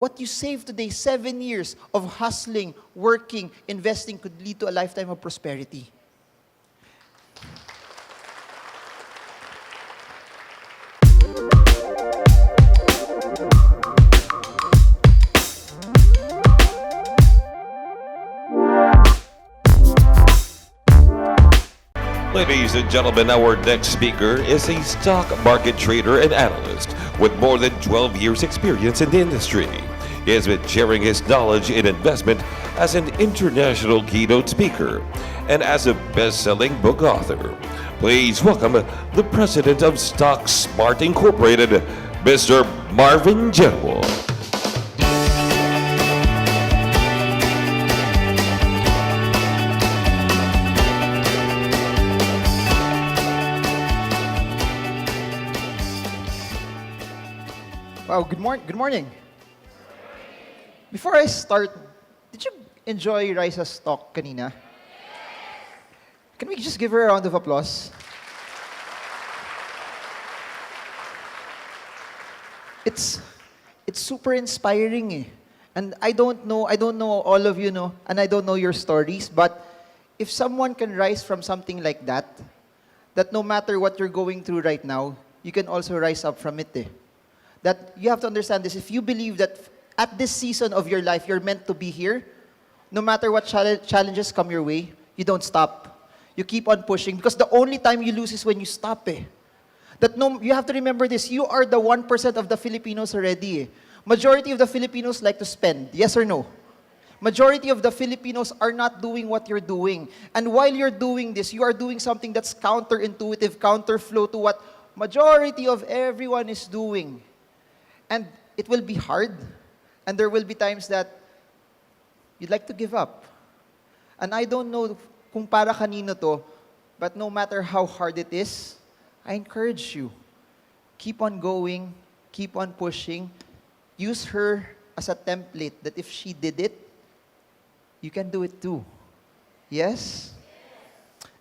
What you save today, 7 years of hustling, working, investing could lead to a lifetime of prosperity. Ladies and gentlemen, our next speaker is a stock market trader and analyst with more than 12 years experience in the industry. He has been sharing his knowledge in investment as an international keynote speaker and as a best-selling book author. Please welcome the president of Stock Smart Incorporated, Mr. Marvin General. Wow, good morning. Before I start, did you enjoy Rice's talk kanina? Can we just give her a round of applause? It's super inspiring eh. And I don't know all of you know, and I don't know your stories, but if someone can rise from something like that no matter what you're going through right now, you can also rise up from it eh. That you have to understand this. If you believe that at this season of your life, you're meant to be here, no matter what challenges come your way, you don't stop. You keep on pushing because the only time you lose is when you stop. Eh. You have to remember this. You are the 1% of the Filipinos already. Eh. Majority of the Filipinos like to spend. Yes or no? Majority of the Filipinos are not doing what you're doing. And while you're doing this, you are doing something that's counterintuitive, counterflow to what majority of everyone is doing. And it will be hard. And there will be times that you'd like to give up. And I don't know kung para kanino to, but no matter how hard it is, I encourage you. Keep on going, keep on pushing. Use her as a template that if she did it, you can do it too. Yes?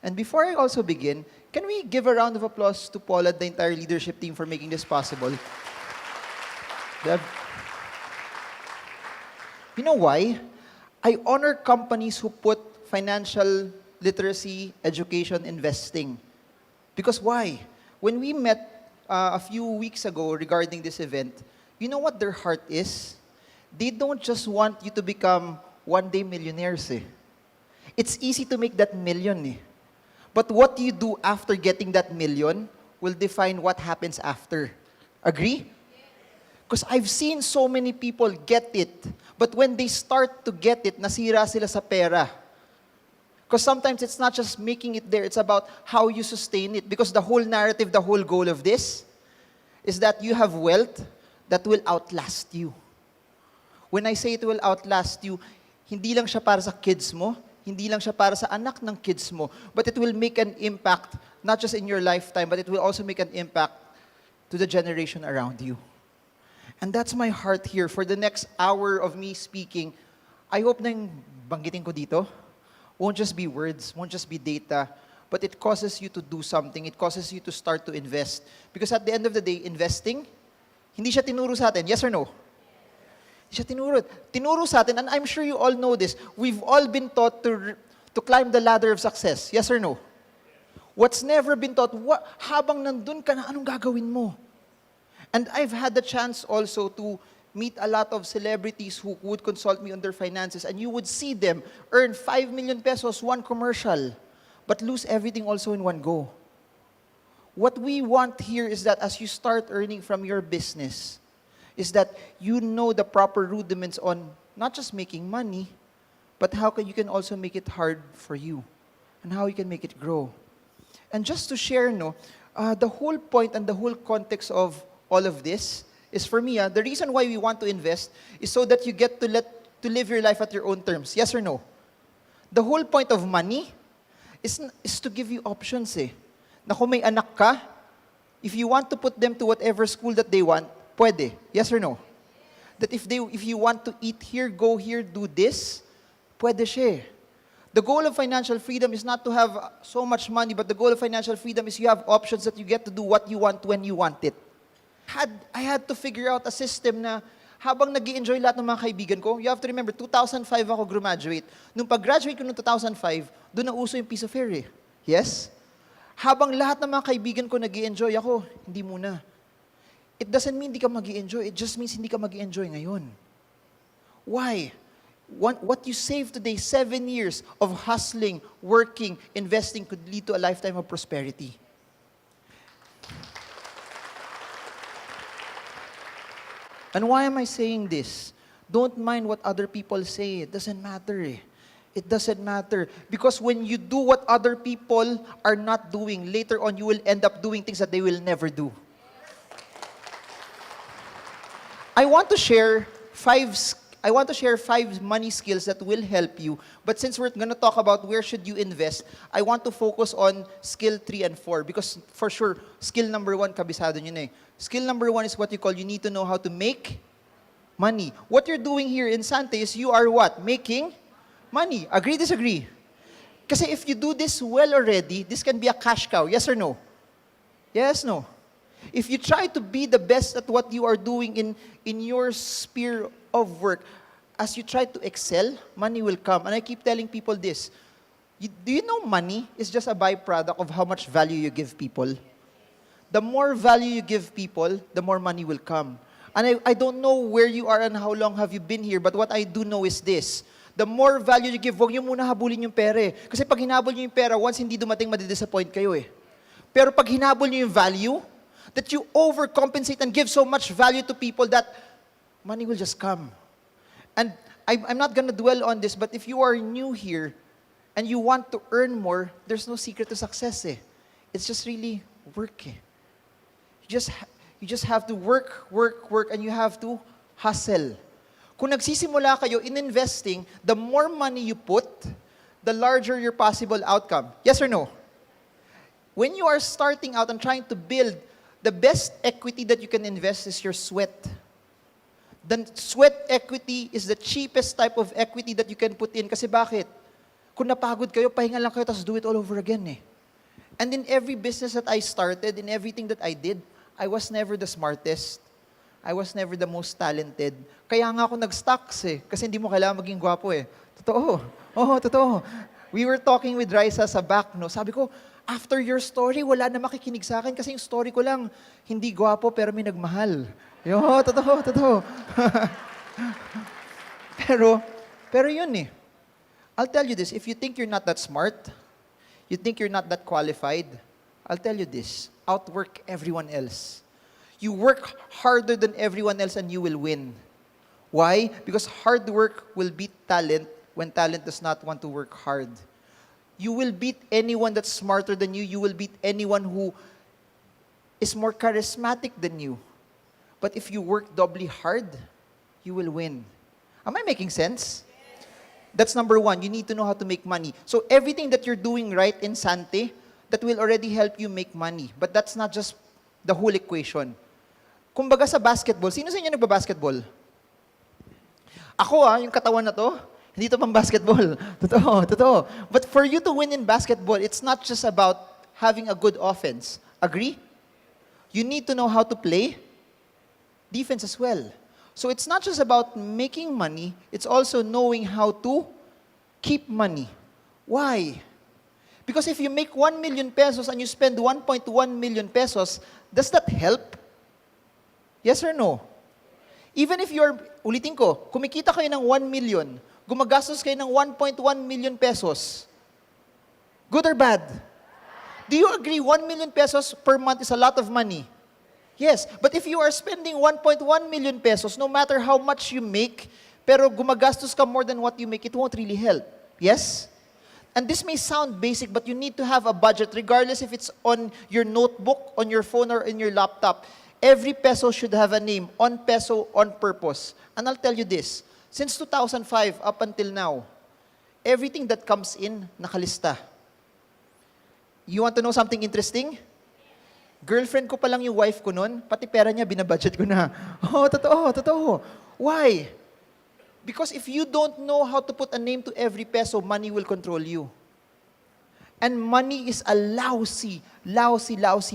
And before I also begin, can we give a round of applause to Paul and the entire leadership team for making this possible? You know why? I honor companies who put financial literacy, education, investing. Because why? When we met a few weeks ago regarding this event, you know what their heart is? They don't just want you to become one-day millionaires. Eh. It's easy to make that million. Eh. But what you do after getting that million will define what happens after. Agree? Because I've seen so many people get it, but when they start to get it, nasira sila sa pera. Because sometimes it's not just making it there, it's about how you sustain it. Because the whole narrative, the whole goal of this is that you have wealth that will outlast you. When I say it will outlast you, hindi lang siya para sa kids mo, hindi lang siya para sa anak ng kids mo, but it will make an impact, not just in your lifetime, but it will also make an impact to the generation around you. And that's my heart here. For the next hour of me speaking, I hope na yung banggitin ko dito won't just be words, won't just be data, but it causes you to do something. It causes you to start to invest. Because at the end of the day, investing, hindi siya tinuro sa atin. Yes or no? Hindi siya tinuro. Tinuro sa atin, and I'm sure you all know this, we've all been taught to climb the ladder of success. Yes or no? What's never been taught, habang nandun ka na, anong gagawin mo? And I've had the chance also to meet a lot of celebrities who would consult me on their finances, and you would see them earn 5 million pesos, one commercial, but lose everything also in one go. What we want here is that as you start earning from your business, is that you know the proper rudiments on not just making money, but how you can also make it hard for you, and how you can make it grow. And just to share, the whole point and the whole context of all of this is for me, the reason why we want to invest is so that you get to live your life at your own terms. Yes or no? The whole point of money is to give you options eh. Na kung may anak ka, if you want to put them to whatever school that they want, pwede. Yes or no? That if you want to eat here, go here, do this, pwede siya eh. The goal of financial freedom is not to have so much money, but the goal of financial freedom is you have options that you get to do what you want when you want it. I had to figure out a system na Habang nag-i-enjoy lahat ng mga kaibigan ko, you have to remember, 2005 ako graduate. Nung pag-graduate ko noong 2005, doon na uso yung piece of hair eh. Yes? Habang lahat ng mga kaibigan ko nag-i-enjoy ako, hindi muna. It doesn't mean hindi ka mag-i-enjoy. It just means hindi ka mag-i-enjoy ngayon. Why? What you save today, 7 years of hustling, working, investing could lead to a lifetime of prosperity. And why am I saying this? Don't mind what other people say. It doesn't matter eh. It doesn't matter. Because when you do what other people are not doing, later on you will end up doing things that they will never do. I want to share five money skills that will help you. But since we're going to talk about where should you invest, I want to focus on skill 3 and 4. Because for sure, skill number 1, kabisado nyo na eh. Skill number 1 is what you call, you need to know how to make money. What you're doing here in Sante is you are what? Making money. Agree, disagree? Kasi if you do this well already, this can be a cash cow. Yes or no? Yes, no? If you try to be the best at what you are doing in your sphere of work, as you try to excel, money will come. And I keep telling people this. Do you know money is just a byproduct of how much value you give people? The more value you give people, the more money will come. And I don't know where you are and how long have you been here, but what I do know is this. The more value you give, huwag niyo muna habulin yung pera eh. Kasi pag hinabol niyo yung pera, once hindi dumating, madidisappoint kayo eh. Pero pag hinabol niyo yung value, that you overcompensate and give so much value to people that money will just come. And I'm not gonna dwell on this, but if you are new here and you want to earn more, there's no secret to success eh. It's just really work eh. You just have to work, and you have to hustle. Kung nagsisimula kayo in investing, the more money you put, the larger your possible outcome. Yes or no? When you are starting out and trying to build, the best equity that you can invest is your sweat. The sweat equity is the cheapest type of equity that you can put in. Kasi bakit? Kung napagod kayo, pahinga lang kayo, tapos do it all over again eh. And in every business that I started, in everything that I did, I was never the smartest. I was never the most talented. Kaya nga ako nag-stocks eh. Kasi hindi mo kailangan maging gwapo eh. Totoo. Oo, totoo. We were talking with Raisa sa back, no? Sabi ko, after your story, wala na makikinig sa akin kasi yung story ko lang, hindi gwapo pero may nagmahal. Yo, totoo. pero yun eh. I'll tell you this, if you think you're not that smart, you think you're not that qualified, I'll tell you this, outwork everyone else. You work harder than everyone else and you will win. Why? Because hard work will beat talent when talent does not want to work hard. You will beat anyone that's smarter than you. You will beat anyone who is more charismatic than you. But if you work doubly hard, you will win. Am I making sense? That's number 1. You need to know how to make money. So everything that you're doing right in Sante, that will already help you make money. But that's not just the whole equation. Kumbaga sa basketball, sino sa inyo nagba-basketball? Ako yung katawan na to, hindi to pang basketball. Totoo. But for you to win in basketball, it's not just about having a good offense. Agree? You need to know how to play defense as well. So it's not just about making money, it's also knowing how to keep money. Why? Because if you make 1 million pesos and you spend 1.1 million pesos, does that help? Yes or no? Even if ulitin ko, kumikita kayo ng 1 million, gumagastos kayo ng 1.1 million pesos. Good or bad? Do you agree 1 million pesos per month is a lot of money? Yes, but if you are spending 1.1 million pesos, no matter how much you make, pero gumagastos ka more than what you make, it won't really help. Yes? And this may sound basic, but you need to have a budget, regardless if it's on your notebook, on your phone, or in your laptop. Every peso should have a name, on peso, on purpose. And I'll tell you this, since 2005 up until now, everything that comes in, nakalista. You want to know something interesting? Girlfriend ko pa lang yung wife ko nun, pati pera niya, binabudget ko na. Oh, totoo. Why? Because if you don't know how to put a name to every peso, money will control you. And money is a lousy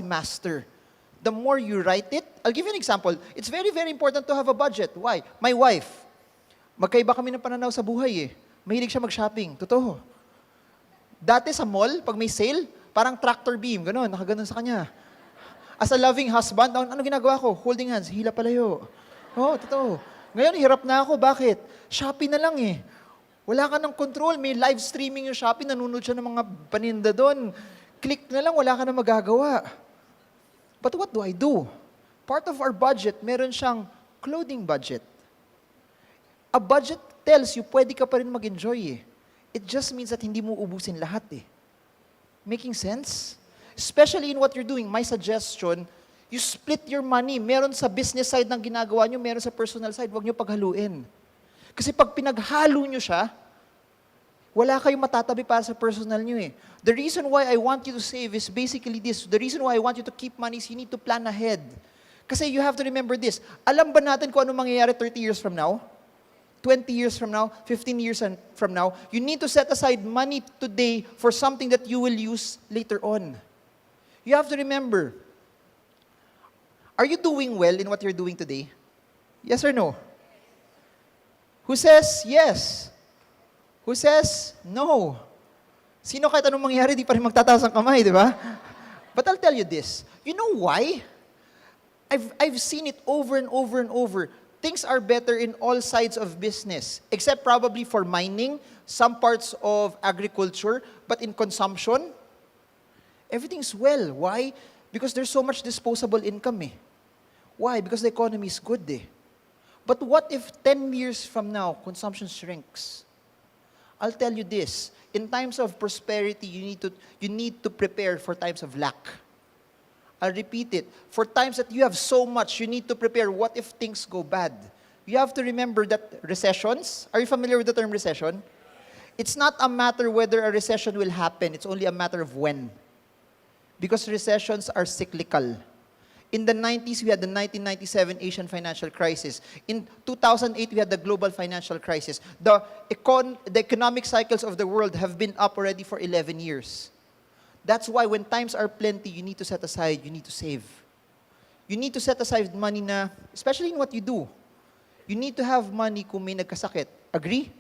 master. The more you write it, I'll give you an example. It's very, very important to have a budget. Why? My wife, magkaiba kami ng pananaw sa buhay eh. Mahilig siya mag-shopping. Totoo. Dati sa mall, pag may sale, parang tractor beam, gano'n, nakaganon sa kanya. As a loving husband, ano ginagawa ko? Holding hands, hila palayo. Oo, totoo. Ngayon, hirap na ako. Bakit? Shopee na lang eh. Wala ka ng control. May live streaming yung Shopee, nanonood siya ng mga paninda doon. Click na lang, wala ka na magagawa. But what do? Part of our budget, meron siyang clothing budget. A budget tells you, pwede ka pa rin mag-enjoy eh. It just means that hindi mo ubusin lahat eh. Making sense? Especially in what you're doing, my suggestion, you split your money. Meron sa business side ng ginagawa nyo, meron sa personal side, huwag nyo paghaluin. Kasi pag pinaghalo nyo siya, wala kayong matatabi para sa personal nyo eh. The reason why I want you to save is basically this. The reason why I want you to keep money is you need to plan ahead. Kasi you have to remember this. Alam ba natin kung ano mangyayari 30 years from now? 20 years from now, 15 years from now, you need to set aside money today for something that you will use later on. You have to remember, are you doing well in what you're doing today? Yes or no? Who says yes? Who says no? Sino kahit anong mangyari, di pa rin magtataas ang kamay, di ba? But I'll tell you this. You know why? I've seen it over and over and over. Things are better in all sides of business, except probably for mining, some parts of agriculture, but in consumption, everything's well. Why? Because there's so much disposable income eh. Why? Because the economy is good eh. But what if 10 years from now, consumption shrinks? I'll tell you this, in times of prosperity, you need to prepare for times of lack. I'll repeat it. For times that you have so much, you need to prepare. What if things go bad? You have to remember that recessions, are you familiar with the term recession? It's not a matter whether a recession will happen. It's only a matter of when. Because recessions are cyclical. In the 90s, we had the 1997 Asian financial crisis. In 2008, we had the global financial crisis. The economic cycles of the world have been up already for 11 years. That's why when times are plenty, you need to set aside, you need to save. You need to set aside money na, especially in what you do. You need to have money kung may nagkasakit. Agree?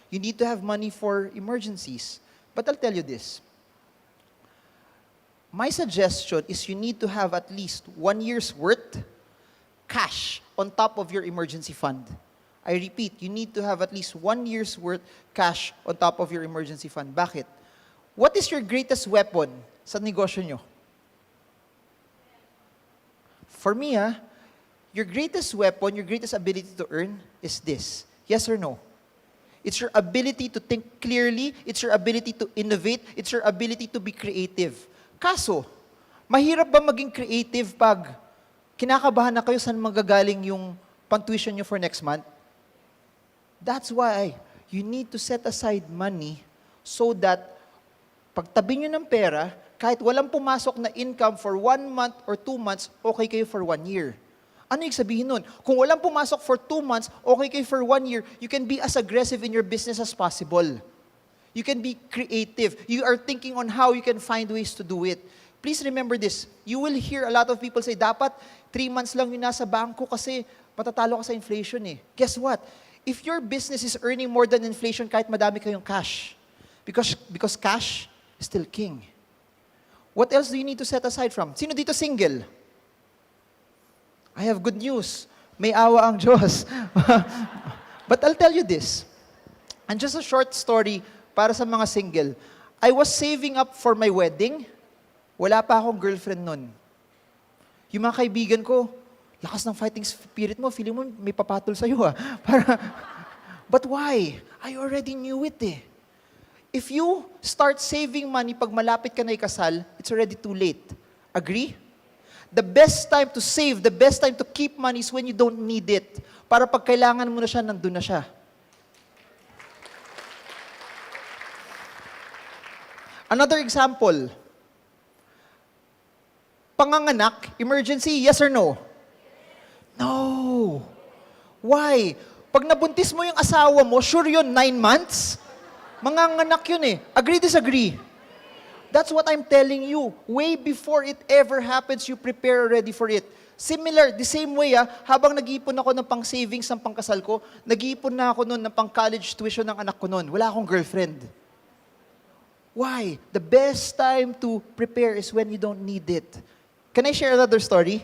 You need to have money for emergencies. But I'll tell you this. My suggestion is you need to have at least 1 year's worth cash on top of your emergency fund. I repeat, you need to have at least 1 year's worth cash on top of your emergency fund. Bakit? What is your greatest weapon sa negosyo nyo? For me, your greatest weapon, your greatest ability to earn is this. Yes or no? It's your ability to think clearly. It's your ability to innovate. It's your ability to be creative. Kaso, mahirap ba maging creative pag kinakabahan na kayo saan magagaling yung pang-tuition nyo for next month? That's why you need to set aside money so that pagtabi nyo ng pera, kahit walang pumasok na income for 1 month or 2 months, okay kayo for 1 year. Ano yung sabihin nun? Kung walang pumasok for 2 months, okay kayo for 1 year, you can be as aggressive in your business as possible. You can be creative. You are thinking on how you can find ways to do it. Please remember this. You will hear a lot of people say, dapat 3 months lang yung nasa bangko kasi matatalo ka sa inflation eh. Guess what? If your business is earning more than inflation, kahit madami kayong cash, because cash is still king. What else do you need to set aside from? Sino dito single? I have good news. May awa ang Diyos. But I'll tell you this. And just a short story para sa mga single. I was saving up for my wedding. Wala pa akong girlfriend nun. Yung mga kaibigan ko, lakas ng fighting spirit mo, feeling mo may papatol sa'yo But why? I already knew it eh. If you start saving money pag malapit ka na ikasal, it's already too late. Agree? The best time to save, the best time to keep money is when you don't need it. Para pag kailangan mo na siya, nandun na siya. Another example. Panganganak, emergency, yes or no? No. Why? Pag nabuntis mo yung asawa mo, sure yun, 9 months? Manganganak yun eh. Agree, disagree? That's what I'm telling you. Way before it ever happens, you prepare already for it. Similar, the same way, habang nag-iipon ako ng pang-savings ng pangkasal ko, nag-iipon na ako noon ng pang-college tuition ng anak ko noon. Wala akong girlfriend. Why? The best time to prepare is when you don't need it. Can I share another story?